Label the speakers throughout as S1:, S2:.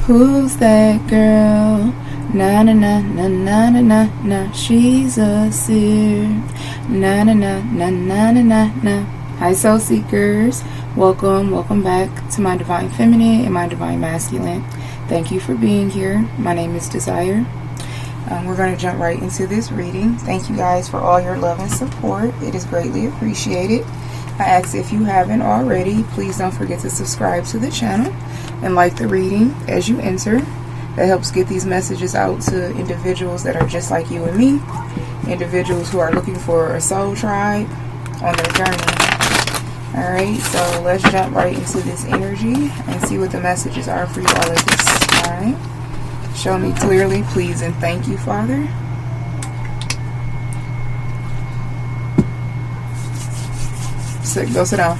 S1: Who's that girl? Na na na na na na na na. She's a seer. Na na na na na na na na. Hi, soul seekers. Welcome back to my divine feminine and my divine masculine. Thank you for being here. My name is Desire. We're going to jump right into this reading. Thank you guys for all your love and support. It is greatly appreciated. I ask if you haven't already, please don't forget to subscribe to the channel and like the reading as you enter. That helps get these messages out to individuals that are just like you and me, individuals who are looking for a soul tribe on their journey. Alright, so let's jump right into this energy and see what the messages are for you all at this time. Show me clearly, please, and thank you, Father. Go sit down.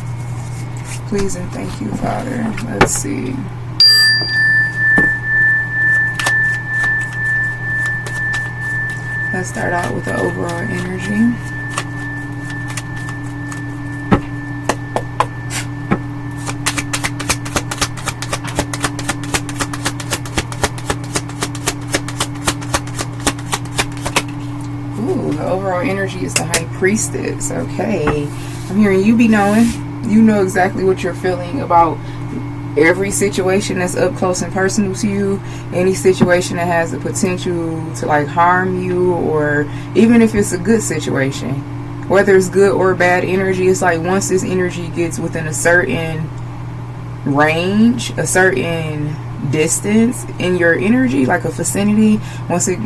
S1: Please and thank you, Father. Let's see. Let's start out with the overall energy. Ooh, the overall energy is the High Priestess. Okay. I'm hearing you be knowing. You know exactly what you're feeling about every situation that's up close and personal to you. Any situation that has the potential to like harm you, or even if it's a good situation, whether it's good or bad energy, it's like once this energy gets within a certain range, a certain distance in your energy, like a vicinity, once it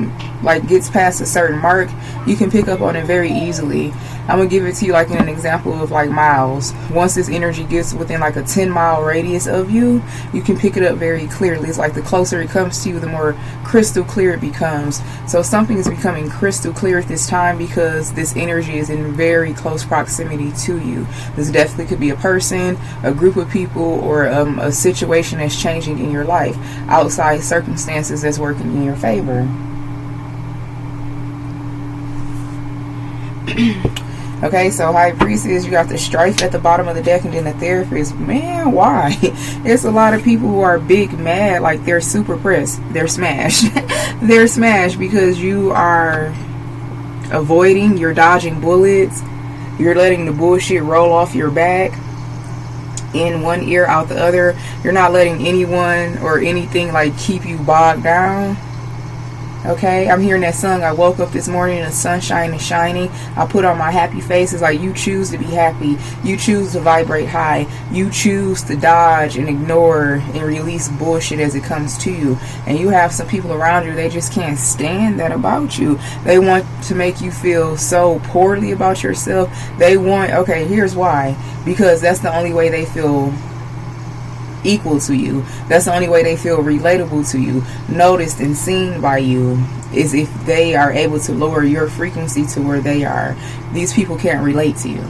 S1: like gets past a certain mark, you can pick up on it very easily. I'm gonna give it to you like in an example of like miles. Once this energy gets within like a 10-mile radius of you, you can pick it up very clearly. It's like the closer it comes to you, the more crystal clear it becomes. So something is becoming crystal clear at this time because this energy is in very close proximity to you. This definitely could be a person, a group of people, or a situation that's changing in your life, outside circumstances that's working in your favor. Okay, so High Priestess, you got the Strife at the bottom of the deck, and then the Therapist. Man, why? It's a lot of people who are big mad, like they're super pressed. They're smashed. They're smashed because you are avoiding, you're dodging bullets, you're letting the bullshit roll off your back in one ear, out the other. You're not letting anyone or anything like keep you bogged down. Okay, I'm hearing that song. I woke up this morning and the sunshine is shining. I put on my happy face. It's like you choose to be happy. You choose to vibrate high. You choose to dodge and ignore and release bullshit as it comes to you. And you have some people around you, they just can't stand that about you. They want to make you feel so poorly about yourself. They want, okay, here's why. Because that's the only way they feel equal to you. That's the only way they feel relatable to you, noticed and seen by you, is if they are able to lower your frequency to where they are. These people can't relate to you.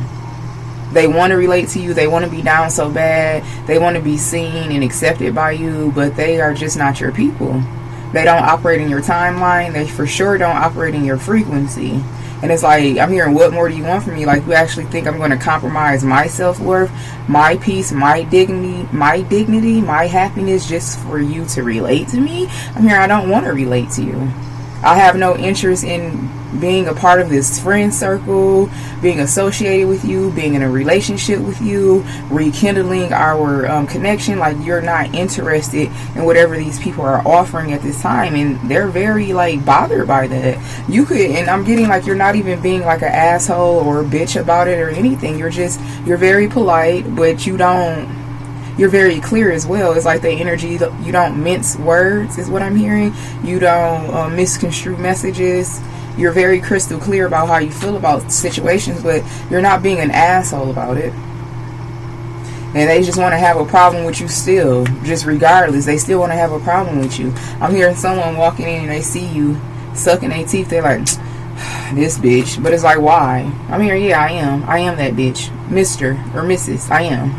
S1: They want to relate to you. They want to be down so bad. They want to be seen and accepted by you, but they are just not your people. They don't operate in your timeline. They for sure don't operate in your frequency. And it's like, I'm hearing, what more do you want from me? Like, you actually think I'm going to compromise my self-worth, my peace, my dignity, my happiness just for you to relate to me? I'm hearing, I don't want to relate to you. I have no interest in being a part of this friend circle, being associated with you, being in a relationship with you, rekindling our connection. Like, you're not interested in whatever these people are offering at this time, and they're very like bothered by that. You could, and I'm getting like you're not even being like an asshole or a bitch about it or anything. You're very polite, but you're very clear as well. It's like the energy, you don't mince words is what I'm hearing. You don't misconstrue messages. You're very crystal clear about how you feel about situations, but you're not being an asshole about it. And they just want to have a problem with you still, just regardless. They still want to have a problem with you. I'm hearing someone walking in and they see you sucking their teeth. They're like, this bitch. But it's like, why? I'm here, yeah, I am that bitch, Mr. or Mrs. I am.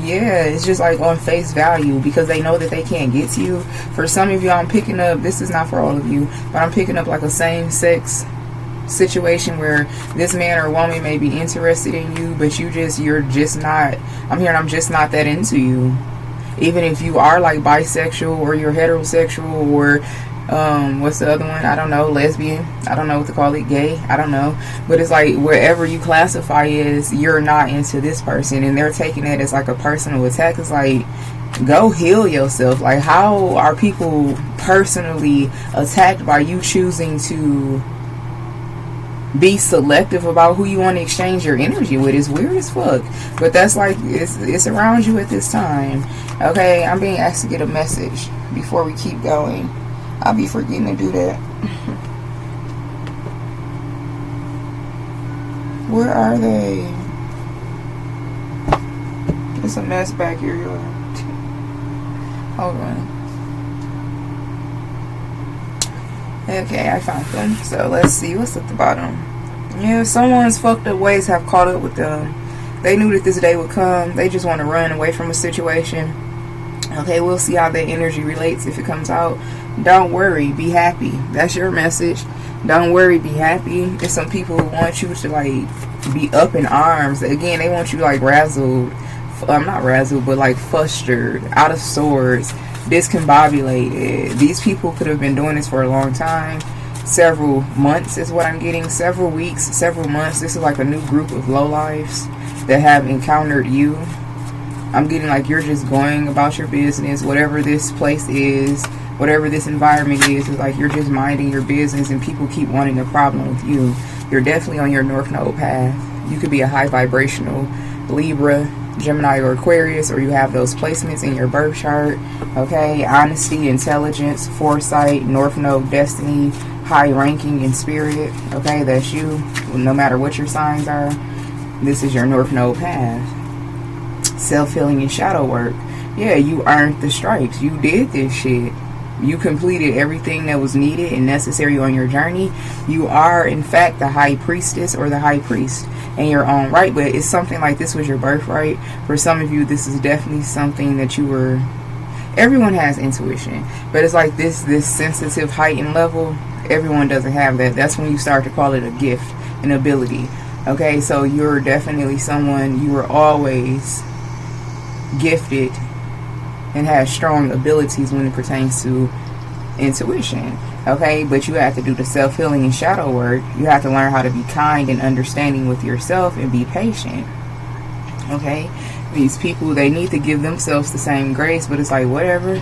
S1: Yeah, it's just like on face value, because they know that they can't get to you. For some of you, I'm picking up, this is not for all of you, but I'm picking up like a same-sex situation where this man or woman may be interested in you, but you're just not, I'm hearing, I'm just not that into you. Even if you are like bisexual or you're heterosexual or what's the other one? I don't know. Lesbian. I don't know what to call it. Gay. I don't know. But it's like wherever you classify as you're not into this person and they're taking it as like a personal attack. It's like, go heal yourself. Like, how are people personally attacked by you choosing to be selective about who you want to exchange your energy with? It's weird as fuck. But that's like, it's around you at this time. Okay, I'm being asked to get a message before we keep going. I'll be forgetting to do that. Where are they? It's a mess back here, y'all. Hold on. Okay, I found them. So let's see what's at the bottom. Yeah, someone's fucked up ways have caught up with them. They knew that this day would come. They just want to run away from a situation. Okay, we'll see how that energy relates if it comes out. Don't worry, be happy. That's your message. Don't worry, be happy. There's some people who want you to like be up in arms. Again, they want you like razzled. Not razzled, but like flustered, out of sorts, discombobulated. These people could have been doing this for a long time. Several months is what I'm getting. Several weeks, several months. This is like a new group of lowlifes that have encountered you. I'm getting like you're just going about your business. Whatever this place is, whatever this environment is like you're just minding your business and people keep wanting a problem with you. You're definitely on your North Node path. You could be a high vibrational Libra, Gemini, or Aquarius, or you have those placements in your birth chart. Okay, honesty, intelligence, foresight, North Node, destiny, high ranking in spirit. Okay, that's you. No matter what your signs are, this is your North Node path. Self-healing and shadow work. Yeah, you earned the stripes. You did this shit. You completed everything that was needed and necessary on your journey. You are, in fact, the high priestess or the high priest in your own right. But it's something like this was your birthright. For some of you, this is definitely something that you were... Everyone has intuition. But it's like this sensitive, heightened level. Everyone doesn't have that. That's when you start to call it a gift, an ability. Okay, so you're definitely someone, you were always gifted and has strong abilities when it pertains to intuition. Okay, but you have to do the self-healing and shadow work. You have to learn how to be kind and understanding with yourself and be patient. Okay, these people, they need to give themselves the same grace, but it's like, whatever,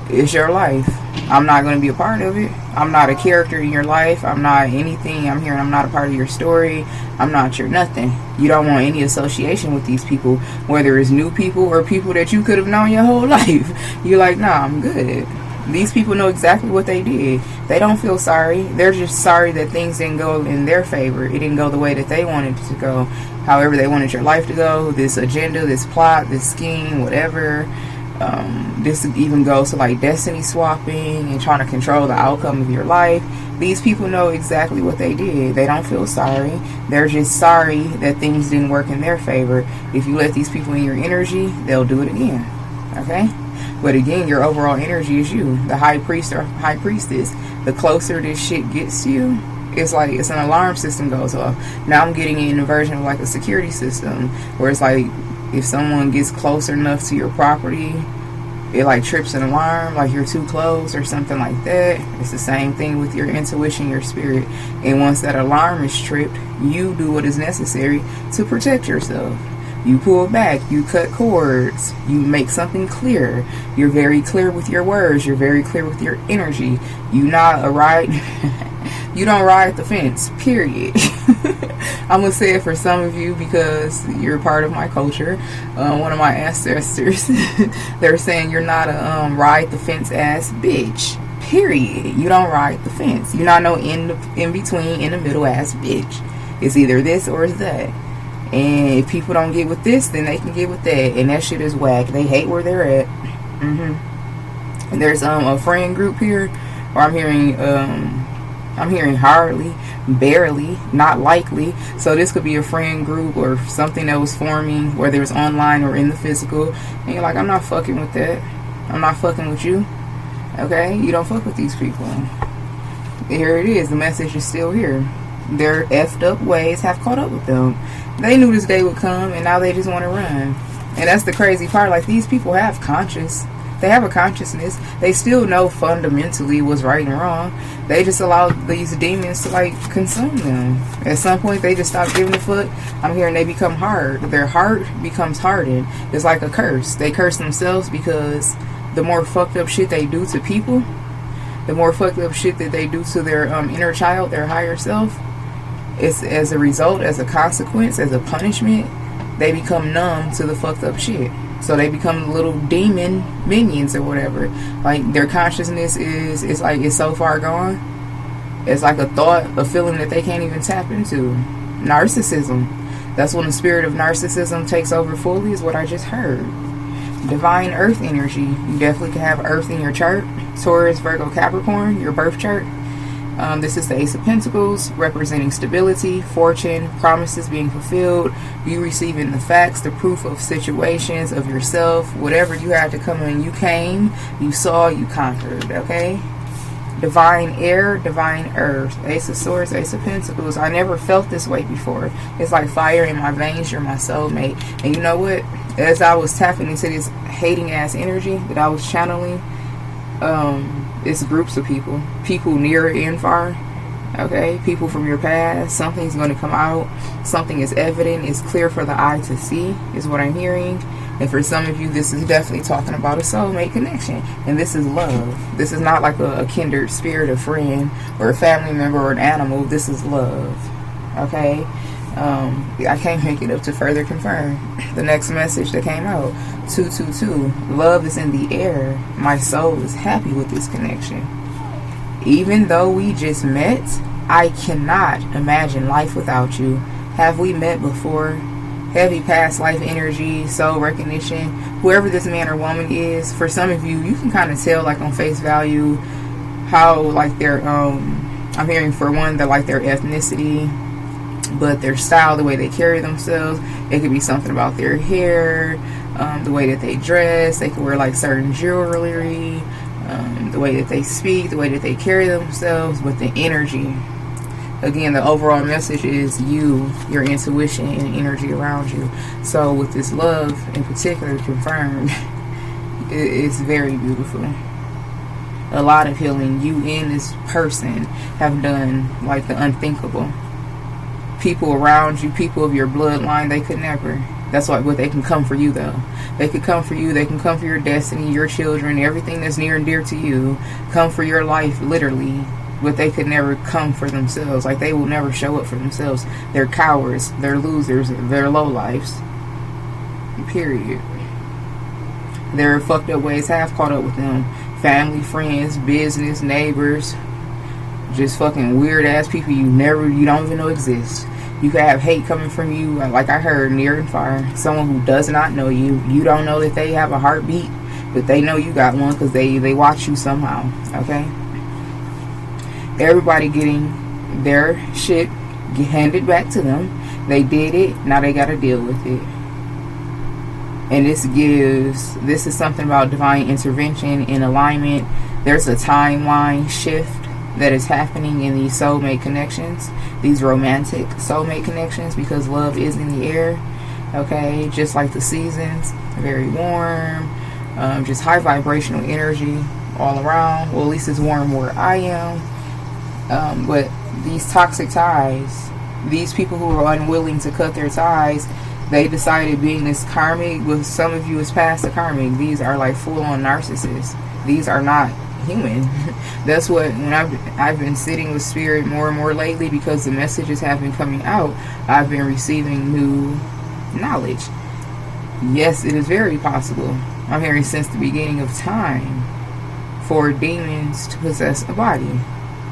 S1: it's your life. I'm not going to be a part of it. I'm not a character in your life. I'm not anything. I'm here and I'm not a part of your story. I'm not your nothing. You don't want any association with these people, whether it's new people or people that you could have known your whole life. You're like, nah, I'm good. These people know exactly what they did. They don't feel sorry. They're just sorry that things didn't go in their favor. It didn't go the way that they wanted it to go. However they wanted your life to go. This agenda, this plot, this scheme, whatever. This even goes to like destiny swapping and trying to control the outcome of your life. These people know exactly what they did. They don't feel sorry. They're just sorry that things didn't work in their favor. If you let these people in your energy, they'll do it again. Okay? But again, your overall energy is you, the high priest or high priestess. The closer this shit gets to you, it's like it's an alarm system goes off. Now I'm getting it in a version of like a security system where it's like if someone gets closer enough to your property, it like trips an alarm, like you're too close or something like that. It's the same thing with your intuition, your spirit. And once that alarm is tripped, you do what is necessary to protect yourself. You pull back, you cut cords, you make something clear. You're very clear with your words, you're very clear with your energy. You not a ride you don't ride the fence, period. I'm gonna say it for some of you because you're part of my culture. One of my ancestors, they're saying you're not a ride the fence ass bitch, period. You don't ride the fence. You're not no in between, in the middle ass bitch. It's either this or it's that. And if people don't get with this, then they can get with that. And that shit is whack. They hate where they're at. And there's a friend group here where I'm hearing hardly, barely, not likely. So this could be a friend group or something that was forming, whether it's online or in the physical. And you're like, I'm not fucking with that. I'm not fucking with you. Okay? You don't fuck with these people. Here it is. The message is still here. Their effed up ways have caught up with them. They knew this day would come and now they just want to run. And that's the crazy part. Like, these people have they have a consciousness. They still know fundamentally what's right and wrong. They just allow these demons to, like, consume them. At some point, they just stop giving a fuck. I'm hearing they become hard. Their heart becomes hardened. It's like a curse. They curse themselves because the more fucked up shit they do to people, the more fucked up shit that they do to their inner child, their higher self, it's as a result, as a consequence, as a punishment, they become numb to the fucked up shit. So they become little demon minions or whatever. Like, their consciousness is like, it's so far gone. It's like a thought, a feeling that they can't even tap into. Narcissism. That's when the spirit of narcissism takes over fully, is what I just heard. Divine earth energy. You definitely can have earth in your chart. Taurus, Virgo, Capricorn, your birth chart. This is the Ace of Pentacles, representing stability, fortune, promises being fulfilled, you receiving the facts, the proof of situations, of yourself, whatever you had to come in, you came, you saw, you conquered, okay? Divine air, divine earth, Ace of Swords, Ace of Pentacles. I never felt this way before. It's like fire in my veins. You're my soulmate. And you know what? As I was tapping into this hating ass energy that I was channeling, it's groups of people near and far, okay? People from your past. Something's going to come out. Something is evident. It's clear for the eye to see, is what I'm hearing. And for some of you, this is definitely talking about a soulmate connection. And this is love. This is not like a kindred spirit, a friend, or a family member, or an animal. This is love, okay? I can't make it up to further confirm. The next message that came out, 222. Love is in the air. My soul is happy with this connection. Even though we just met, I cannot imagine life without you. Have we met before? Heavy past life energy, soul recognition. Whoever this man or woman is, for some of you, you can kind of tell, like, on face value how, like, their I'm hearing, for one, that, like, their ethnicity, but their style, the way they carry themselves. It could be something about their hair, the way that they dress. They could wear, like, certain jewelry, the way that they speak, the way that they carry themselves, with the energy. Again, the overall message is you, your intuition, and energy around you. So with this love in particular confirmed, it's very beautiful. A lot of healing. You and this person have done, like, the unthinkable. People around you, people of your bloodline, they could never. That's why, but they can come for you, though. They could come for you. They can come for your destiny, your children, everything that's near and dear to you. Come for your life, literally. But they could never come for themselves. Like, they will never show up for themselves. They're cowards. They're losers. They're lowlifes. Period. Their fucked up ways have caught up with them. Family, friends, business, neighbors. Just fucking weird ass people you don't even know exist. You could have hate coming from you, like I heard, near and far. Someone who does not know you. You don't know that they have a heartbeat, but they know you got one because they watch you somehow. Okay? Everybody getting their shit handed back to them. They did it. Now they got to deal with it. And this is something about divine intervention and alignment. There's a timeline shift that is happening in these soulmate connections, these romantic soulmate connections, because love is in the air. Okay, just like the seasons, very warm, just high vibrational energy all around. Well, at least it's warm where I am. But these toxic ties, these people who are unwilling to cut their ties, they decided, being this karmic, with some of you is past the karmic, these are like full-on narcissists. These are not human. That's what, when I've been sitting with spirit more and more lately, because the messages have been coming out, I've been receiving new knowledge. Yes, it is very possible, I'm hearing, since the beginning of time, for demons to possess a body.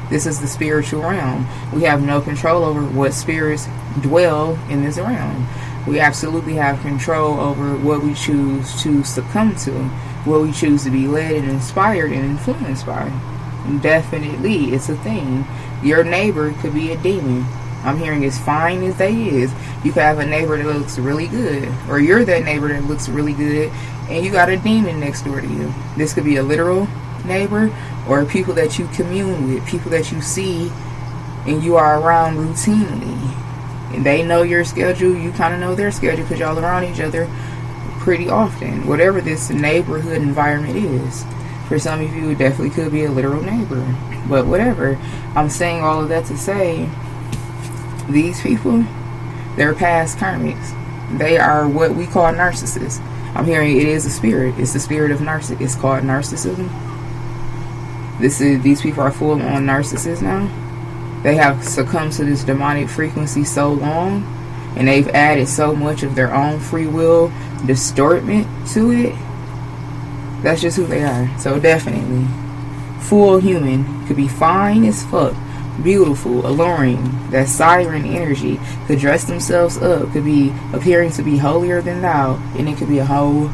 S1: This is the spiritual realm. We have no control over what spirits dwell in this realm. We absolutely have control over what we choose to succumb to, what we choose to be led and inspired and influenced by. Definitely, it's a thing. Your neighbor could be a demon. I'm hearing, as fine as they is, you could have a neighbor that looks really good, or you're that neighbor that looks really good, and you got a demon next door to you. This could be a literal neighbor, or people that you commune with, people that you see and you are around routinely. And they know your schedule, you kind of know their schedule because y'all around each other pretty often, whatever this neighborhood environment is. For some of you, it definitely could be a literal neighbor, but whatever. I'm saying all of that to say, these people, they're past karmics. They are what we call narcissists. I'm hearing it is a spirit. It's the spirit of narcissism. It's called narcissism. These people are full on narcissists now. They have succumbed to this demonic frequency so long, and they've added so much of their own free will distortment to it. That's just who they are. So definitely, full human, could be fine as fuck, beautiful, alluring, that siren energy, could dress themselves up, could be appearing to be holier than thou, and it could be a whole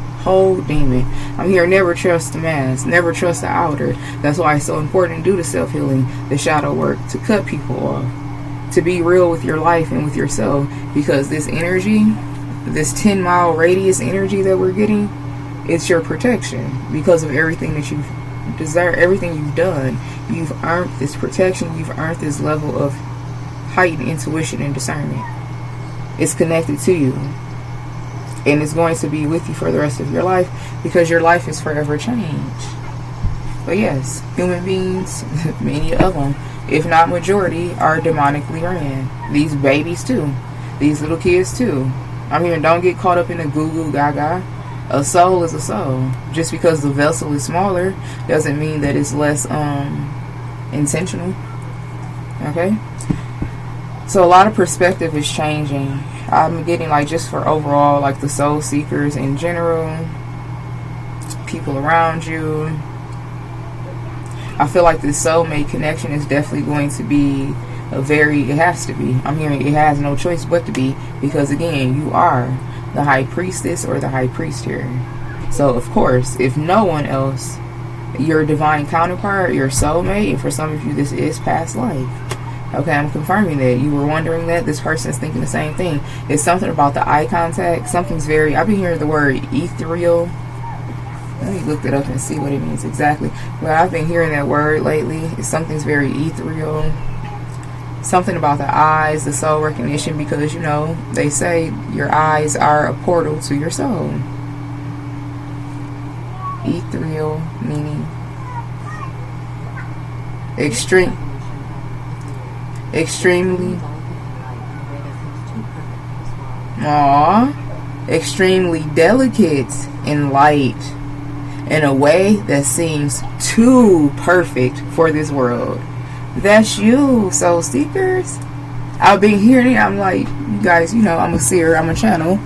S1: demon. I'm here, never trust the mask, never trust the outer. That's why it's so important to do the self-healing, the shadow work, to cut people off, to be real with your life and with yourself, because this energy, this 10-mile radius energy that we're getting, it's your protection because of everything that you've desired, everything you've done. You've earned this protection. You've earned this level of heightened intuition and discernment. It's connected to you, and it's going to be with you for the rest of your life, because your life is forever changed. But yes, human beings, many of them, if not majority, are demonically ran. These babies too. These little kids too. I'm here, don't get caught up in the goo goo gaga. A soul is a soul. Just because the vessel is smaller doesn't mean that it's less intentional. Okay? So a lot of perspective is changing. I'm getting, like, just for overall, like, the soul seekers in general, people around you. I feel like this soulmate connection is definitely going to be it has to be. I'm hearing it has no choice but to be, because again, you are the high priestess or the high priest here. So of course, if no one else, your divine counterpart, your soulmate, and for some of you this is past life. Okay, I'm confirming that. You were wondering that. This person is thinking the same thing. It's something about the eye contact. Something's I've been hearing the word ethereal. Let me look it up and see what it means exactly. But I've been hearing that word lately. Something's very ethereal. Something about the eyes, the soul recognition, because, you know, they say your eyes are a portal to your soul. Ethereal meaning extremely delicate and light in a way that seems too perfect for this world. That's you, soul seekers. I've been hearing it. I'm like, you guys, you know, I'm a seer, I'm a channel.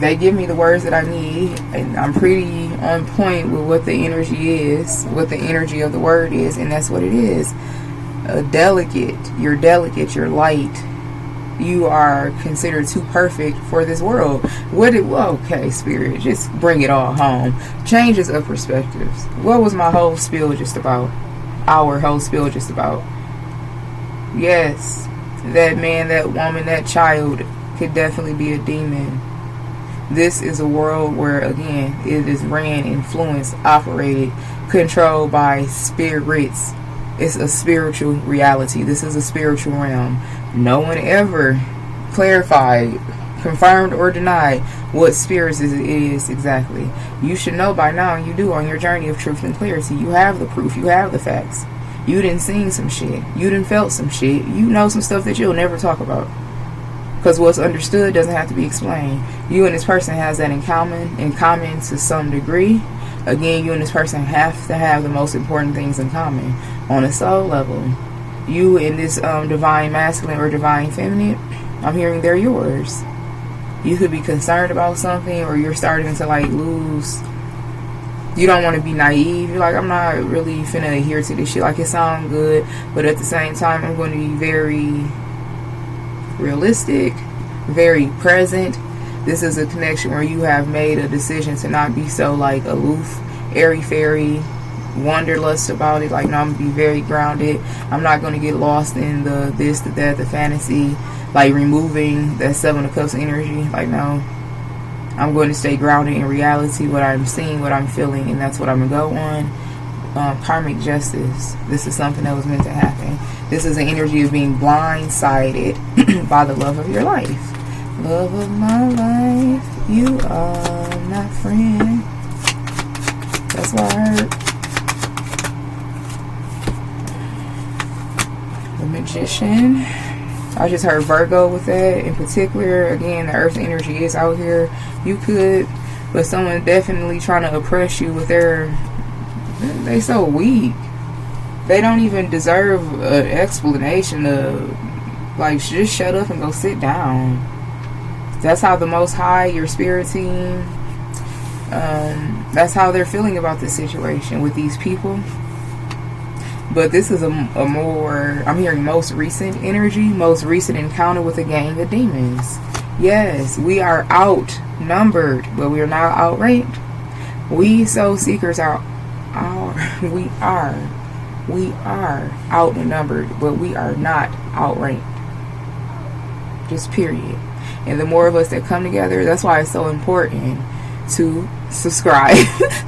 S1: They give me the words that I need, and I'm pretty on point with what the energy is, what the energy of the word is, and that's what it is. Delicate. You're delicate, you're light. You are considered too perfect for this world. Okay, spirit, just bring it all home. Changes of perspectives. What was my whole spiel just about? Our whole spiel just about? Yes, that man, that woman, that child could definitely be a demon. This is a world where, again, it is ran, influenced, operated, controlled by spirits. It's a spiritual reality. This is a spiritual realm. No one ever clarified, confirmed, or denied what spirits it is exactly. You should know by now, and you do, on your journey of truth and clarity. You have the proof. You have the facts. You done seen some shit. You done felt some shit. You know some stuff that you'll never talk about, because what's understood doesn't have to be explained. You and this person has that in common to some degree. Again, you and this person have to have the most important things in common on a soul level. You and this divine masculine or divine feminine, I'm hearing they're yours. You could be concerned about something, or you're starting to like lose. You don't want to be naive. You're like, I'm not really finna adhere to this shit. Like, it sounds good, but at the same time, I'm going to be very realistic, very present. This is a connection where you have made a decision to not be so like aloof, airy-fairy, wanderlust about it. Like, no, I'm going to be very grounded. I'm not going to get lost in the this, the that, the fantasy, like removing that Seven of Cups energy. Like, no, I'm going to stay grounded in reality, what I'm seeing, what I'm feeling, and that's what I'm going to go on. Karmic justice. This is something that was meant to happen. This is an energy of being blindsided by the love of your life. Love of my life, you are not friend. That's what I heard. The Magician. I just heard Virgo with that in particular. Again, the earth energy is out here. You could, but someone definitely trying to oppress you with their, they so weak. They don't even deserve an explanation of, like, just shut up and go sit down. That's how the Most High, your spirit team, that's how they're feeling about this situation with these people. But this is a more, I'm hearing most recent energy, most recent encounter with a gang of demons. Yes, we are outnumbered, but we are not outranked. We soul seekers we are outnumbered, but we are not outranked. Just period. And the more of us that come together, that's why it's so important to subscribe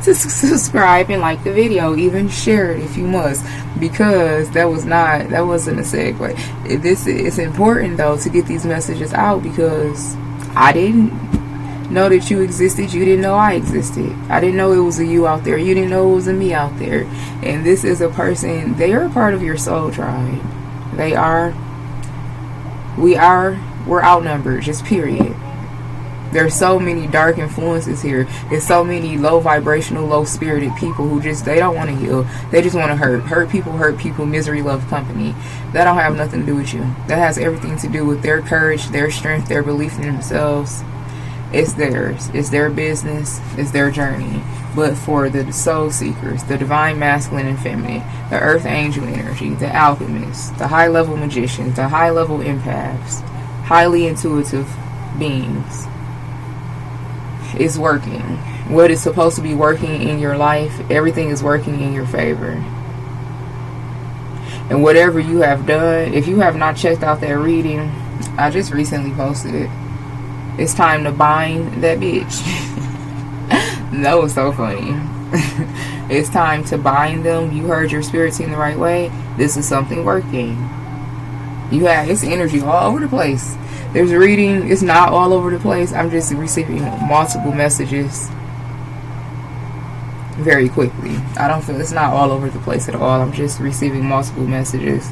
S1: to subscribe and like the video, even share it if you must, because that wasn't a segue. It's important though to get these messages out, because I didn't know that you existed. You didn't know I existed. I didn't know it was a you out there. You didn't know it was a me out there. And this is a person, they are a part of your soul tribe. We're outnumbered, just period. There's so many dark influences here. There's so many low vibrational, low spirited people who just, they don't want to heal. They just want to hurt people, misery, love company. That don't have nothing to do with you. That has everything to do with their courage, their strength, their belief in themselves. It's theirs. It's their business. It's their journey. But for the soul seekers, the divine masculine and feminine, the earth angel energy, the alchemists, the high level magicians, the high level empaths, highly intuitive beings, is working. What is supposed to be working in your life, everything is working in your favor. And whatever you have done, if you have not checked out that reading, I just recently posted it. It's time to bind that bitch. That was so funny. It's time to bind them. You heard your spirit team the right way. This is something working. You have, it's energy all over the place. There's a reading, it's not all over the place. I'm just receiving multiple messages very quickly. I don't feel, it's not all over the place at all. I'm just receiving multiple messages.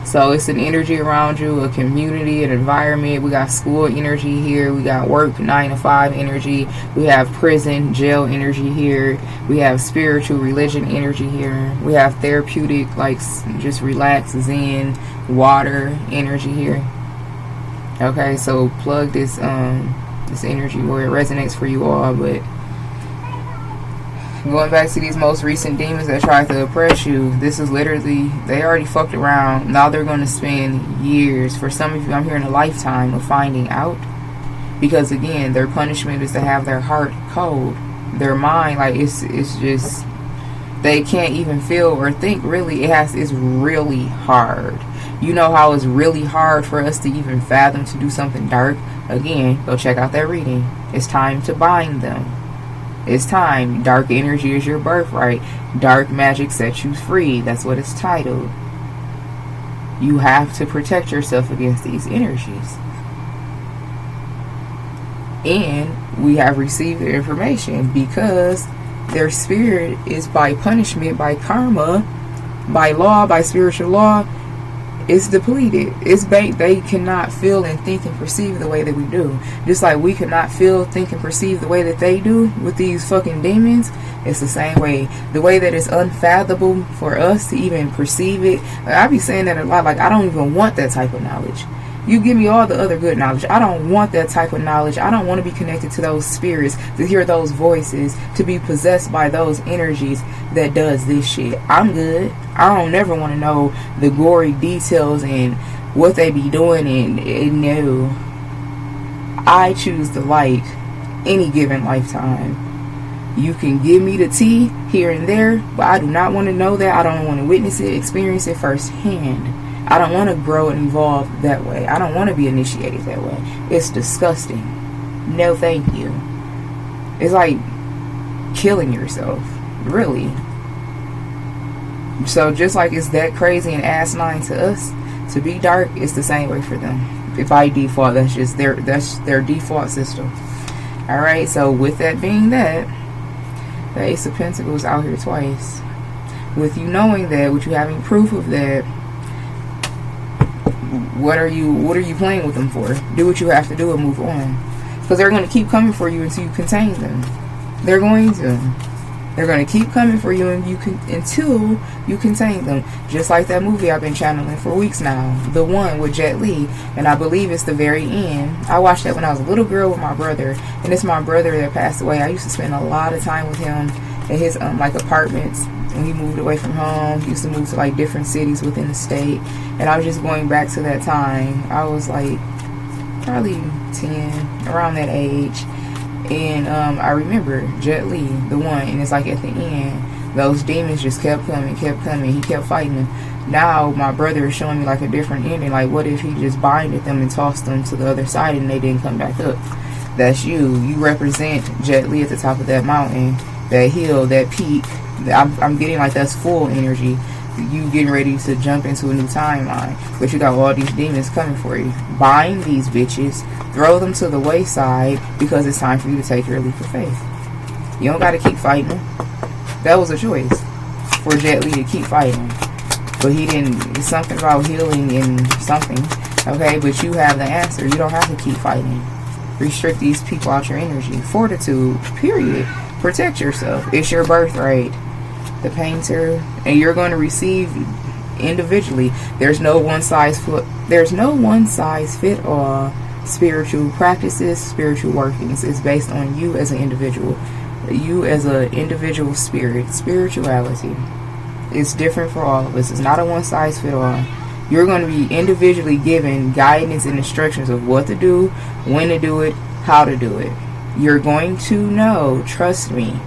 S1: So it's an energy around you, a community, an environment. We got school energy here. We got work 9 to 5 energy. We have prison, jail energy here. We have spiritual religion energy here. We have therapeutic, like just relax, zen, water energy here. Okay, so plug this this energy where it resonates for you all. But going back to these most recent demons that tried to oppress you, this is literally, they already fucked around. Now they're going to spend years. For some of you, I'm hearing a lifetime of finding out. Because again, their punishment is to have their heart cold. Their mind, like, it's just, they can't even feel or think really. It's really hard. You know how it's really hard for us to even fathom to do something dark? Again, go check out that reading. It's time to bind them. It's time. Dark energy is your birthright. Dark magic sets you free. That's what it's titled. You have to protect yourself against these energies. And we have received their information because their spirit is by punishment, by karma, by law, by spiritual law. It's depleted. They cannot feel and think and perceive the way that we do. Just like we cannot feel, think, and perceive the way that they do with these fucking demons. It's the same way. The way that it's unfathomable for us to even perceive it. Like, I be saying that a lot. Like, I don't even want that type of knowledge. You give me all the other good knowledge. I don't want that type of knowledge. I don't want to be connected to those spirits, to hear those voices, to be possessed by those energies that does this shit. I'm good. I don't never want to know the gory details and what they be doing. And no. I choose the light any given lifetime. You can give me the tea here and there, but I do not want to know that. I don't want to witness it, experience it firsthand. I don't want to grow and evolve that way. I don't want to be initiated that way. It's disgusting. No, thank you. It's like killing yourself. Really. So just like it's that crazy and asinine to us to be dark, it's the same way for them. By default, that's their default system. Alright, so with that being that, the Ace of Pentacles out here twice. With you knowing that, with you having proof of that, what are you playing with them for? Do what you have to do and move on. Because they're going to keep coming for you until you contain them. They're going to. They're going to keep coming for you until you contain them. Just like that movie I've been channeling for weeks now. The one with Jet Li. And I believe it's the very end. I watched that when I was a little girl with my brother. And it's my brother that passed away. I used to spend a lot of time with him at his like apartments. When he moved away from home. He used to move to like different cities within the state. And I was just going back to that time. I was like probably 10, around that age. And I remember Jet Li, the one, and it's like at the end, those demons just kept coming. He kept fighting them. Now my brother is showing me like a different ending. Like, what if he just binded them and tossed them to the other side and they didn't come back up? That's you. You represent Jet Li at the top of that mountain, that hill, that peak. I'm getting like that's full energy. You getting ready to jump into a new timeline, but you got all these demons coming for you. Bind these bitches, throw them to the wayside, because it's time for you to take your leap of faith. You don't got to keep fighting them. That was a choice for Jet Li to keep fighting, but he didn't. It's something about healing and something, okay? But you have the answer. You don't have to keep fighting. Restrict these people out your energy. Fortitude, period. Protect yourself. It's your birthright. The painter, and you're going to receive individually. There's no one size fit all spiritual practices, spiritual workings. It's based on you as an individual, you as an individual spirit. Spirituality is different for all of us. It's not a one size fit all. You're going to be individually given guidance and instructions of what to do, when to do it, how to do it. You're going to know. Trust me.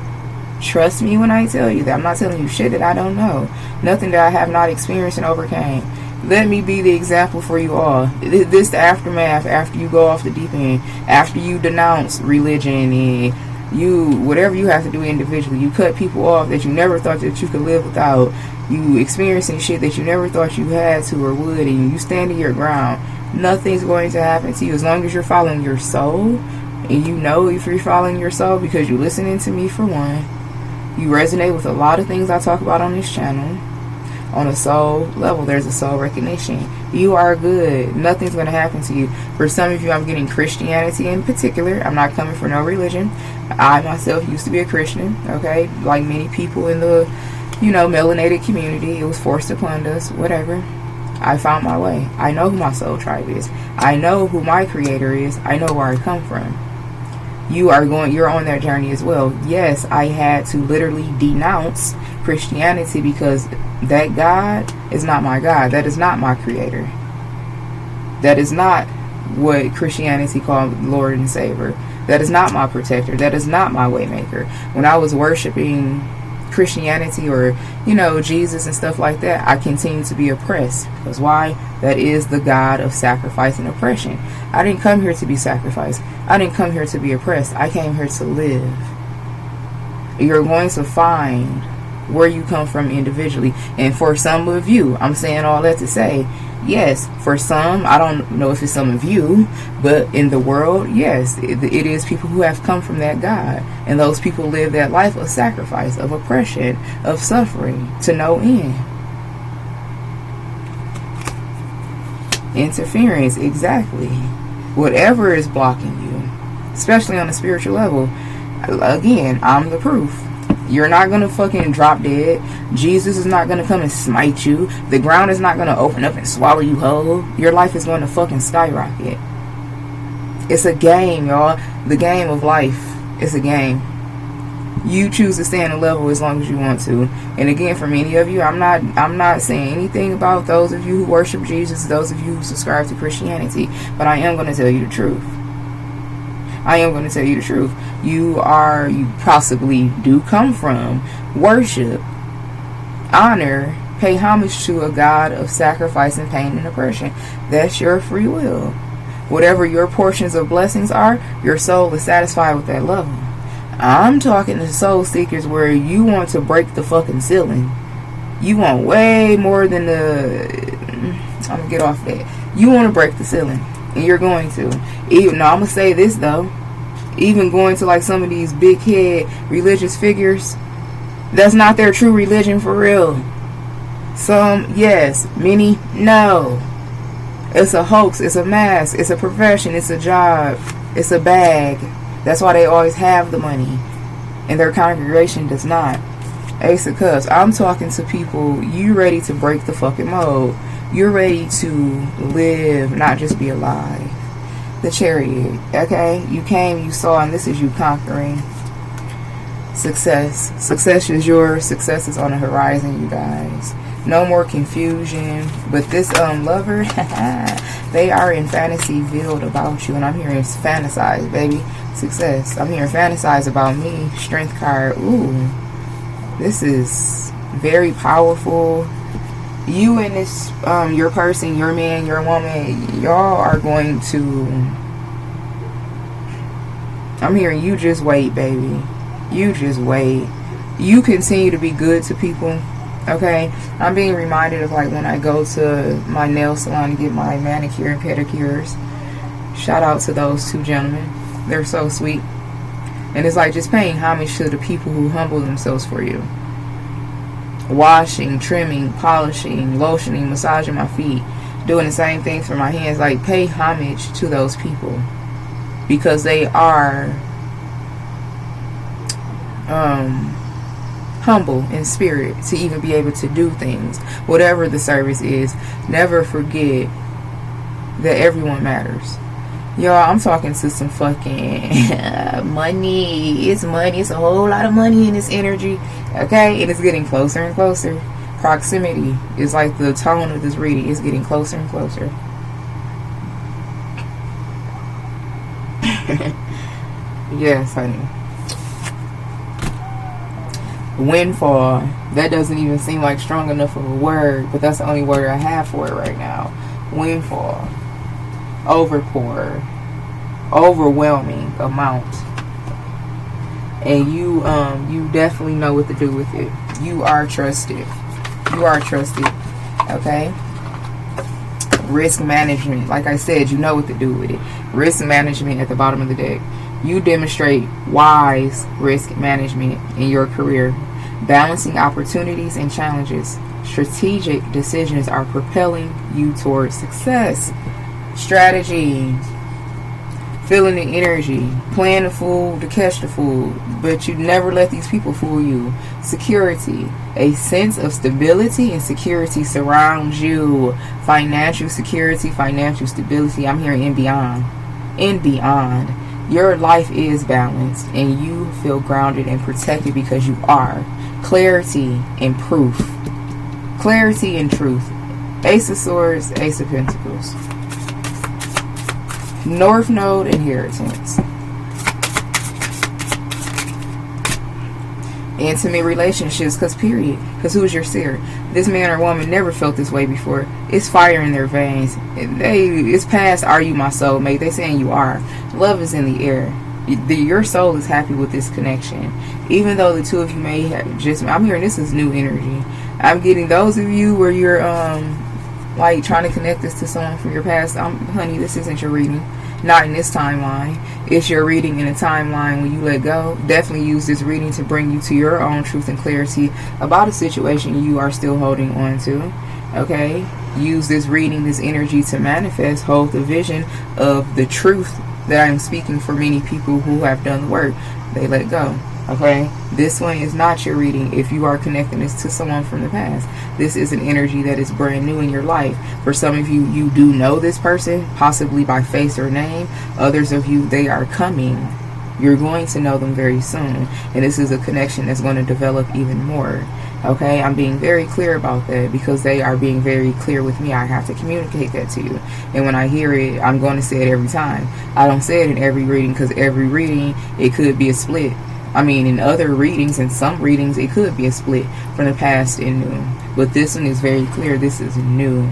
S1: Trust me when I tell you that. I'm not telling you shit that I don't know. Nothing that I have not experienced and overcame. Let me be the example for you all. This the aftermath after you go off the deep end. After you denounce religion and you, whatever you have to do individually. You cut people off that you never thought that you could live without. You experiencing shit that you never thought you had to or would. And you stand in your ground. Nothing's going to happen to you as long as you're following your soul. And you know if you're following your soul because you're listening to me for one. You resonate with a lot of things I talk about on this channel. On a soul level, there's a soul recognition. You are good. Nothing's going to happen to you. For some of you, I'm getting Christianity in particular. I'm not coming for no religion. I myself used to be a Christian, okay? Like many people in the, melanated community. It was forced upon us, whatever. I found my way. I know who my soul tribe is. I know who my creator is. I know where I come from. You're on that journey as well. Yes, I had to literally denounce Christianity because that God is not my God. That is not my creator. That is not what Christianity called Lord and Savior. That is not my protector. That is not my waymaker. When I was worshiping Christianity or, Jesus and stuff like that, I continued to be oppressed. Because why? That is the God of sacrifice and oppression. I didn't come here to be sacrificed. I didn't come here to be oppressed. I came here to live. You're going to find where you come from individually. And for some of you, I'm saying all that to say, yes, for some, I don't know if it's some of you, but in the world, yes, it is people who have come from that God. And those people live that life of sacrifice, of oppression, of suffering to no end. Interference, exactly. Whatever is blocking you, especially on a spiritual level, again, I'm the proof. You're not going to fucking drop dead. Jesus is not going to come and smite you. The ground is not going to open up and swallow you whole. Your life is going to fucking skyrocket. It's a game, y'all. The game of life. It's a game. You choose to stay on a level as long as you want to. And again, for many of you, I'm not saying anything about those of you who worship Jesus, those of you who subscribe to Christianity, but I am going to tell you the truth. I am going to tell you the truth. You possibly do come from, worship, honor, pay homage to a God of sacrifice and pain and oppression. That's your free will. Whatever your portions of blessings are, your soul is satisfied with that level. I'm talking to soul seekers where you want to break the fucking ceiling. You want way more than I'm going to get off that. You want to break the ceiling. And you're going to. I'm going to say this though. even going to like some of these big head religious figures, that's not their true religion for real. Some yes, many no. It's a hoax, it's a mask, it's a profession, it's a job, it's a bag. That's why they always have the money and their congregation does not. Ace of Cups, I'm talking to people, you ready to break the fucking mold. You're ready to live, not just be alive. The Chariot, okay? You came, you saw, and this is you conquering. Success. Success is yours. Success is on the horizon, you guys. No more confusion. But this lover, they are in fantasy veiled about you. And I'm hearing fantasize, baby. Success. I'm hearing fantasize about me. Strength card. Ooh. This is very powerful. You and this, your person, your man, your woman, y'all are going to, I'm hearing you just wait, baby. You just wait. You continue to be good to people, okay? I'm being reminded of like when I go to my nail salon to get my manicure and pedicures. Shout out to those two gentlemen. They're so sweet. And it's like just paying homage to the people who humble themselves for you. Washing, trimming, polishing, lotioning, massaging my feet, doing the same things for my hands. Like, pay homage to those people because they are humble in spirit to even be able to do things. Whatever the service is, never forget that everyone matters. Y'all, I'm talking to some fucking money. It's money. It's a whole lot of money in this energy. Okay? And it's getting closer and closer. Proximity is like the tone of this reading. It's getting closer and closer. Yes, honey. Windfall. That doesn't even seem like strong enough of a word, but that's the only word I have for it right now. Windfall. Overpour, overwhelming amount, and you definitely know what to do with it. You are trusted. You are trusted. Okay. Risk management, like I said, you know what to do with it. Risk management at the bottom of the deck. You demonstrate wise risk management in your career, balancing opportunities and challenges. Strategic decisions are propelling you towards success. Strategy, feeling the energy, playing the fool to catch the fool, but you never let these people fool you. Security, a sense of stability and security surrounds you. Financial security, financial stability, I'm hearing and beyond. And beyond. Your life is balanced and you feel grounded and protected because you are. Clarity and proof. Clarity and truth. Ace of Swords, Ace of Pentacles. North Node, inheritance. Intimate relationships, because who's your seer? This man or woman never felt this way before. It's fire in their veins. It's past, are you my soulmate? They saying you are. Love is in the air. Your soul is happy with this connection. Even though the two of you may have just, I'm hearing this is new energy. I'm getting those of you where you're like trying to connect this to someone from your past. Honey, this isn't your reading. Not in this timeline. It's your reading in a timeline when you let go. Definitely use this reading to bring you to your own truth and clarity about a situation you are still holding on to. Okay? Use this reading, this energy to manifest, hold the vision of the truth that I'm speaking for many people who have done the work. They let go. Okay, this one is not your reading if you are connecting this to someone from the past. This is an energy that is brand new in your life. For some of you, you do know this person, possibly by face or name. Others of you, they are coming. You're going to know them very soon. And this is a connection that's going to develop even more. Okay, I'm being very clear about that because they are being very clear with me. I have to communicate that to you. And when I hear it, I'm going to say it every time. I don't say it in every reading because every reading, it could be a split. I mean, in other readings, in some readings, it could be a split from the past and new. But this one is very clear. This is new.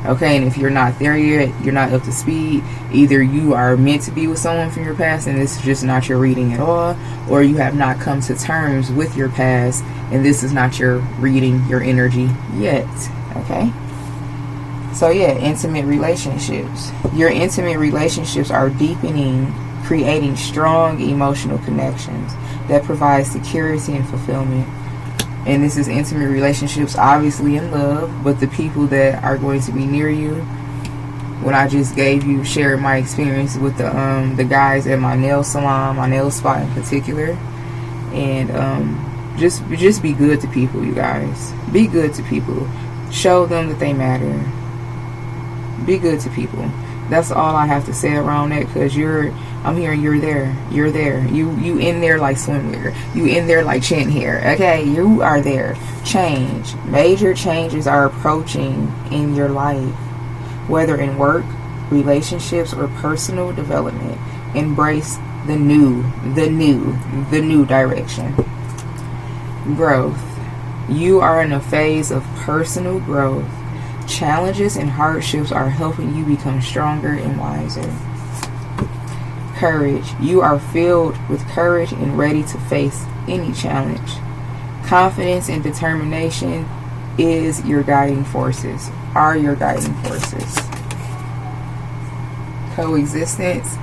S1: Okay, and if you're not there yet, you're not up to speed, either you are meant to be with someone from your past and this is just not your reading at all, or you have not come to terms with your past and this is not your reading, your energy yet. Okay? So yeah, intimate relationships. Your intimate relationships are deepening creating strong emotional connections that provide security and fulfillment. And this is intimate relationships, obviously in love, but the people that are going to be near you. When I just shared my experience with the guys at my nail salon, my nail spot in particular. And just be good to people, you guys. Be good to people. Show them that they matter. Be good to people. That's all I have to say around that, because I'm hearing you're there. You're there. You in there like swimwear. You in there like chin hair. Okay, you are there. Change. Major changes are approaching in your life, whether in work, relationships, or personal development. Embrace the new direction. Growth. You are in a phase of personal growth. Challenges and hardships are helping you become stronger and wiser. Courage. You are filled with courage and ready to face any challenge. Confidence and determination is your guiding forces. Are your guiding forces. Coexistence.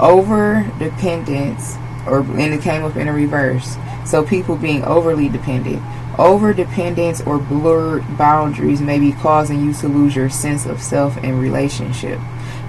S1: Over dependence, and it came up in a reverse. So people being overly dependent. Over-dependence or blurred boundaries may be causing you to lose your sense of self and relationship.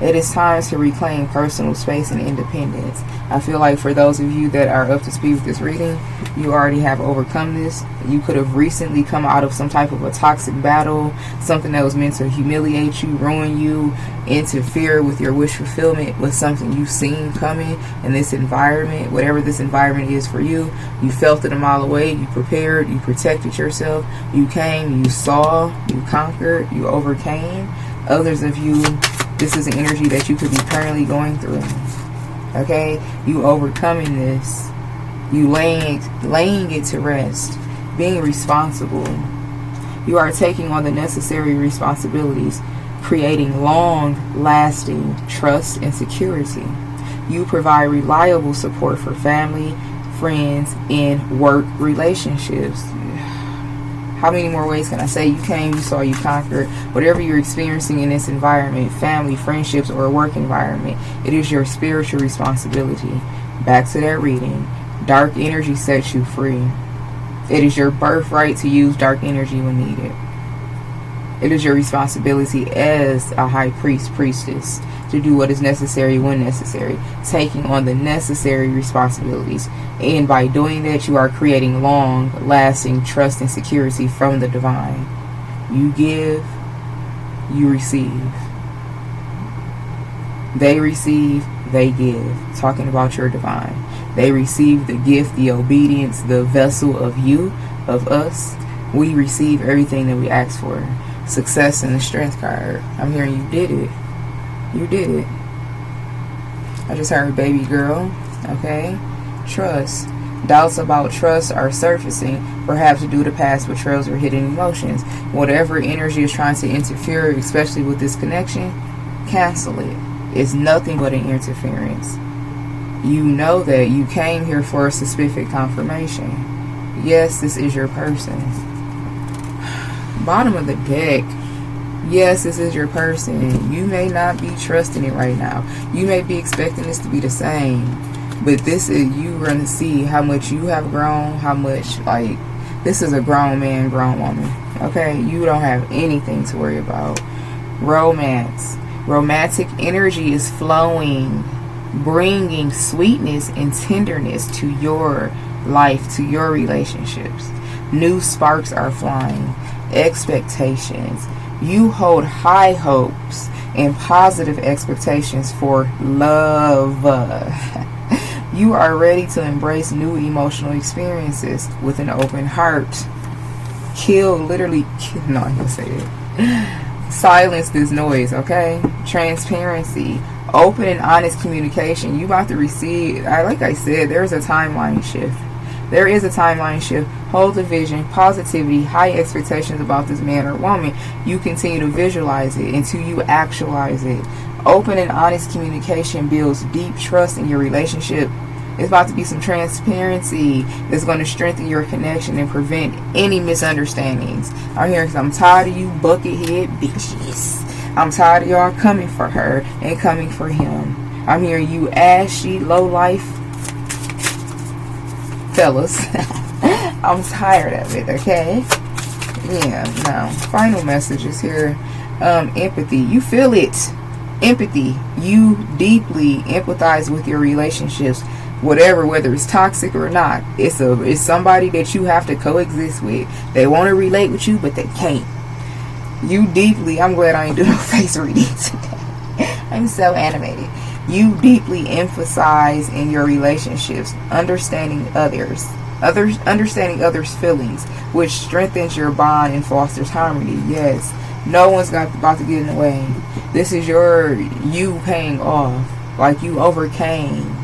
S1: It is time to reclaim personal space and independence. I feel like for those of you that are up to speed with this reading, you already have overcome this. You could have recently come out of some type of a toxic battle, something that was meant to humiliate you, ruin you, interfere with your wish fulfillment, with something you've seen coming in this environment. Whatever this environment is for you, you felt it a mile away, you prepared, you protected yourself, you came, you saw, you conquered, you overcame. Others of you, this is an energy that you could be currently going through. Okay? You overcoming this. You laying it to rest. Being responsible. You are taking on the necessary responsibilities, creating long-lasting trust and security. You provide reliable support for family, friends, and work relationships. How many more ways can I say? You came, you saw, you conquered. Whatever you're experiencing in this environment, family, friendships, or a work environment, it is your spiritual responsibility. Back to that reading. Dark energy sets you free. It is your birthright to use dark energy when needed. It is your responsibility as a high priestess to do what is necessary when necessary, taking on the necessary responsibilities. And by doing that, you are creating long-lasting trust and security from the divine. You give, you receive. They receive, they give. Talking about your divine. They receive the gift, the obedience, the vessel of you, of us. We receive everything that we ask for. Success and the strength card. I'm hearing you did it. You did it. I just heard baby girl. Okay. Trust. Doubts about trust are surfacing, perhaps due to past betrayals or hidden emotions. Whatever energy is trying to interfere, especially with this connection, cancel it. It's nothing but an interference. You know that you came here for a specific confirmation. Yes, this is your person. Bottom of the deck. Yes, this is your person. You may not be trusting it right now. You may be expecting this to be the same. But this is, you going to see how much you have grown, how much, like, this is a grown man, grown woman. Okay? You don't have anything to worry about. Romance. Romantic energy is flowing, bringing sweetness and tenderness to your life, to your relationships. New sparks are flying. Expectations. You hold high hopes and positive expectations for love. You are ready to embrace new emotional experiences with an open heart. Literally kill, no, I'm gonna say it. Silence this noise, okay? Transparency. Open and honest communication. You about to receive, like I said, there's a timeline shift. There is a timeline shift. Hold the vision, positivity, high expectations about this man or woman. You continue to visualize it until you actualize it. Open and honest communication builds deep trust in your relationship. It's about to be some transparency that's going to strengthen your connection and prevent any misunderstandings. I'm here because I'm tired of you buckethead bitches. I'm tired of y'all coming for her and coming for him. I'm hearing you ashy, low life fellas. I'm tired of it, okay? Yeah, no. Final messages here. Empathy. You feel it. Empathy. You deeply empathize with your relationships. Whatever, whether it's toxic or not. It's somebody that you have to coexist with. They want to relate with you, but they can't. You deeply, I'm glad I ain't doing no face reading today. I'm so animated. You deeply emphasize in your relationships understanding others' feelings, which strengthens your bond and fosters harmony. Yes, no one's about to get in the way. This is you paying off, like you overcame.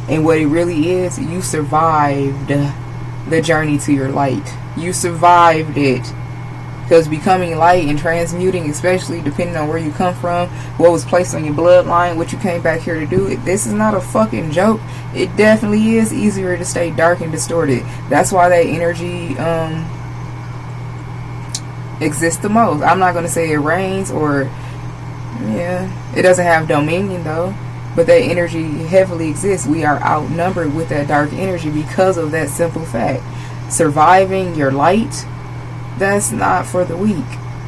S1: And what it really is, you survived the journey to your light. You survived it. Because becoming light and transmuting, especially depending on where you come from, what was placed on your bloodline, what you came back here to do, this is not a fucking joke. It definitely is easier to stay dark and distorted. That's why that energy exists the most. I'm not going to say it reigns or, it doesn't have dominion though. But that energy heavily exists. We are outnumbered with that dark energy because of that simple fact. Surviving your light, that's not for the weak.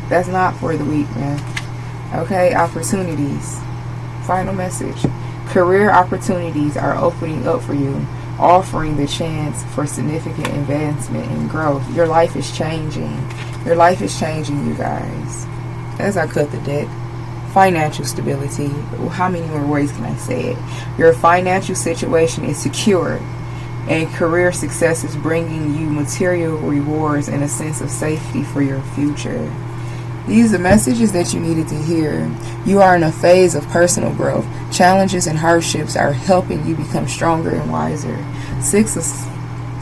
S1: That's not for the weak, man. Okay, opportunities. Final message. Career opportunities are opening up for you, offering the chance for significant advancement and growth. Your life is changing. Your life is changing, you guys. As I cut the deck. Financial stability. How many more ways can I say it? Your financial situation is secure, and career success is bringing you material rewards and a sense of safety for your future. These are messages that you needed to hear. You are in a phase of personal growth. Challenges and hardships are helping you become stronger and wiser. 6 of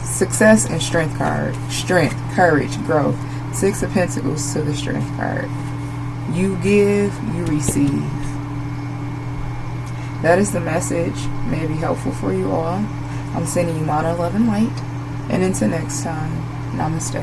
S1: success and strength card. Strength, courage, growth. 6 of Pentacles to the strength card. You give, you receive. That is the message. May be helpful for you all. I'm sending you mana, love, and light. And until next time, namaste.